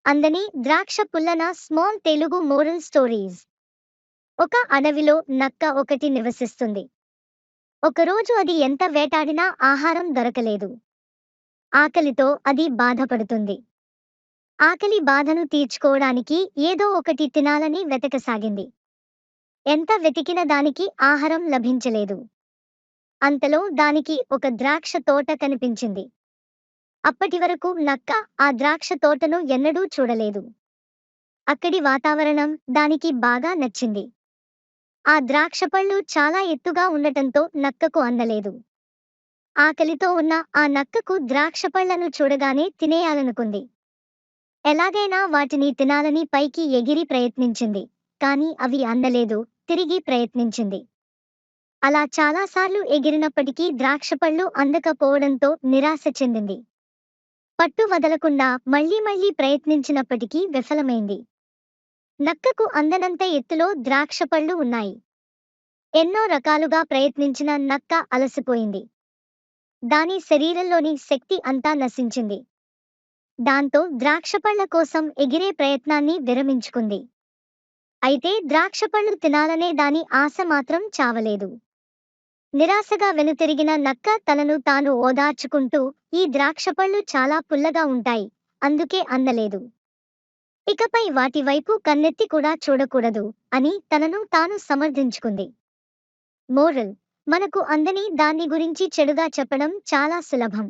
అందని ద్రాక్ష పుల్లన small Telugu moral stories. ఒక అడవిలో నక్క ఒకటి నివసిస్తుంది. ఒకరోజు అది ఎంత వేటాడినా ఆహారం దొరకలేదు. ఆకలితో అది బాధపడుతుంది. ఆకలి బాధను తీర్చుకోవడానికి ఏదో ఒకటి తినాలని వెతకసాగింది. ఎంత వెతికిన దానికి ఆహారం లభించలేదు. అంతలో దానికి ఒక ద్రాక్ష తోట కనిపించింది. అప్పటివరకు నక్క ఆ ద్రాక్ష తోటను ఎన్నడూ చూడలేదు. అక్కడి వాతావరణం దానికి బాగా నచ్చింది. ఆ ద్రాక్షపళ్ళు చాలా ఎత్తుగా ఉండటంతో నక్కకు అందలేదు. ఆకలితో ఉన్న ఆ నక్కకు ద్రాక్షపళ్లను చూడగానే తినేయాలనుకుంది. ఎలాగైనా వాటిని తినాలని పైకి ఎగిరి ప్రయత్నించింది. కాని అవి అందలేదు. తిరిగి ప్రయత్నించింది. అలా చాలాసార్లు ఎగిరినప్పటికీ ద్రాక్షపళ్ళు అందకపోవడంతో నిరాశ చెందింది. పట్టు వదలకుండా మళ్లీ మళ్లీ ప్రయత్నించినప్పటికీ విఫలమైంది. నక్కకు అందనంత ఎత్తులో ద్రాక్షపళ్ళు ఉన్నాయి. ఎన్నో రకాలుగా ప్రయత్నించిన నక్క అలసిపోయింది. దాని శరీరంలోని శక్తి అంతా నశించింది. దాంతో ద్రాక్షపళ్ళ కోసం ఎగిరే ప్రయత్నాన్ని విరమించుకుంది. అయితే ద్రాక్షపళ్ళు తినాలనే దాని ఆశ మాత్రం చావలేదు. నిరాశగా వెనుతిరిగిన నక్క తనను తాను ఓదార్చుకుంటూ, ఈ ద్రాక్షపళ్ళు చాలా పుల్లగా ఉంటాయి, అందుకే అందలేదు. ఇకపై వాటి వైపు కన్నెత్తి కూడా చూడకూడదు అని తనను తాను సమర్థించుకుంది. మోరల్: మనకు అందని దాన్ని గురించి చెడుగా చెప్పడం చాలా సులభం.